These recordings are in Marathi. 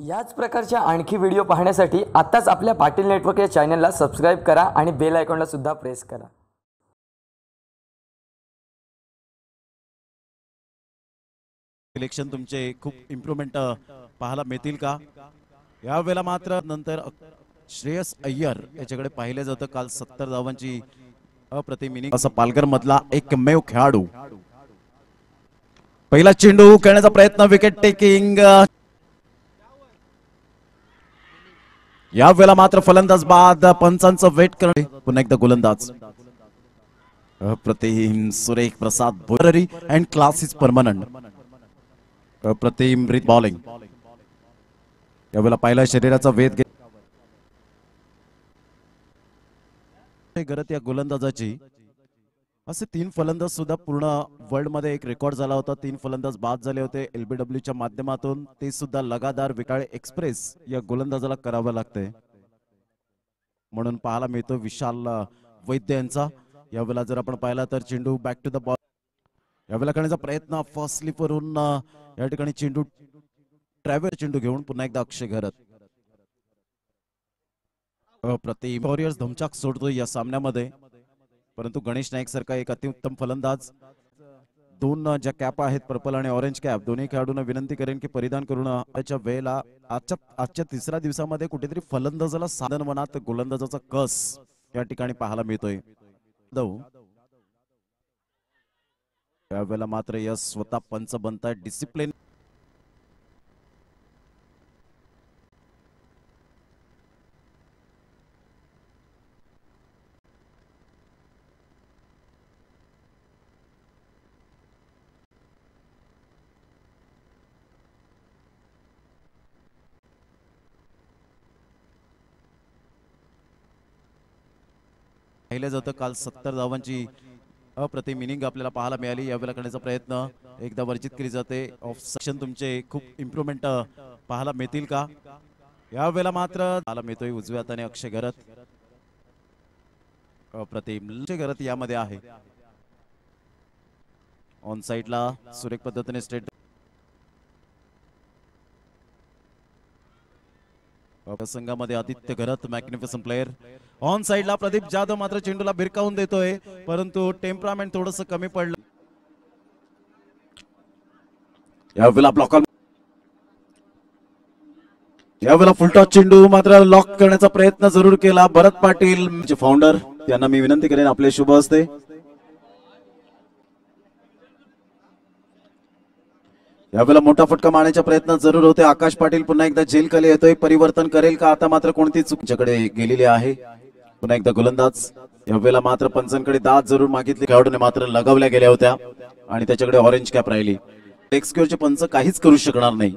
याच प्रकारच्या आणखी व्हिडिओ पाहण्यासाठी आताच आपल्या पाटील नेटवर्क या चॅनलला सबस्क्राइब करा आणि बेल आयकॉनला सुद्धा प्रेस करा। इलेक्शन तुमचे खूप इम्प्रूव्हमेंट पाहायला मिळतील का? यावेळेला मात्र नंतर श्रेयस अय्यर याच्याकडे पाहिले जातं। काल 70 धावांची अप्रतिम इनिंग असा पालघर मधला एकमेव खेळाडू। पहिला चेंडू खेळण्याचा प्रयत्न, विकेट टेकिंग। यावेळेला मात्र फलंदाज बाद, पंचांचं वेट करणे, पुन्हा एकदा गोलंदाज। अप्रतिम सुरेख प्रसाद बोररी अँड क्लास इज परमनंट। अप्रतिम रीत बॉलिंग। यावेळेला पहिला शरीराचा वेध गरज या गोलंदाजाची। असे 3 फलंदाज सुद्धा पूर्ण वर्ल्ड मध्ये एक रेकॉर्ड झाला होता। 3 फलंदाज बाद झाले होते LBW च्या माध्यमातून, ते सुद्धा लगातार विटाळे एक्सप्रेस या गोलंदाजाला करावं लागते, म्हणून पाहायला मिळतो विशाल वैद्य यांचा। यावेळेला जर आपण पाहिला तर चेंडू बॅक टू द बॉल, यावेळेला करण्याचा प्रयत्न फर्स्ट स्लिप वरून या ठिकाणी चेंडू ट्रॅव्हल चेंडू घेऊन पुन्हा एकदा अक्षय घरत। अप्रतिम वॉरियर्स धमचाक सोडतोय या सामन्यामध्ये, परंतु गणेश नाईक सारखा एक अतिउत्तम फलंदाज, 2 ज्या कॅप आहेत पर्पल आणि ऑरेंज कॅप, दोन्ही खेळाडूंना विनंती करेन की परिधान करून आजच्या वेळेला आजच्या तिसऱ्या दिवसामध्ये कुठेतरी फलंदाजाला साधन मनात गोलंदाजाचा कस या ठिकाणी पाहायला मिळतोय। यावेळेला मात्र यश स्वतः पंच बनताय, डिसिप्लिन। पाहिलं जातं काल 70 धावांची अप्रतिम इनिंग आपल्याला पाहायला मिळाली। यावेळेला करण्याचा प्रयत्न एकदा वर्जित केली जाते। ऑफ सेक्शन तुमचे खूप इम्प्रूव्हमेंट पाहायला मिळतील का? यावेळेला मात्र पाहायला मिळतोय उजव्या हाताने अक्षय घरत। अप्रतिम अक्षय घरत यामध्ये आहे। ऑन साइडला सुरेख पद्धतीने स्ट्रेट संघामध्ये आदित्य घरत मॅग्निफिसंट प्लेयर। ऑन साइडला प्रदीप जाधव मात्र चेंडूला भिरकावून देतोय, परंतु टेम्परामेंट थोडंसं कमी पडलं। यावेळेला ब्लॉकर, यावेळेला फुलटॉस चेंडू मात्र लॉक करण्याचा प्रयत्न जरूर केला भरत पाटील फाउंडर, त्यांना मी विनंती करेन आपले शुभ हस्ते। यावेळेला मोठा फटका मारण्याचा प्रयत्न जरूर होते। आकाश पाटील पुन्हा एकदा झेल खाली येतोय, परिवर्तन करेल का? आता मात्र कोणती चुकीच्याकडे गेलेली आहे, पुन्हा एकदा गोलंदाज। यावेळेला मात्र पंचांकडे दाद जरूर मागितले, खेळाडूने मात्र लगावल्या गेल्या होत्या आणि त्याच्याकडे ऑरेंज कॅप राहिली। टेक्सक्युअरचे पंच काहीच करू शकणार नाही।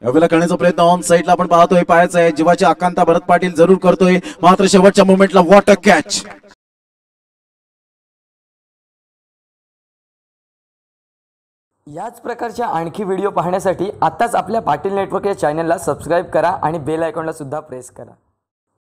यावेळेला करण्याचा प्रयत्न ऑन साइडला आपण पाहतोय, पायाचा आहे जीवाची आकांक्षा भरत पाटील जरूर करतोय, मात्र शेवटच्या मोमेंटला व्हॉट अ कॅच। याच प्रकारच्या आणखी व्हिडिओ पाहण्यासाठी आताच आपल्या पाटील नेटवर्क या चॅनलला सबस्क्राइब करा आणि बेल आयकॉनला सुद्धा प्रेस करा।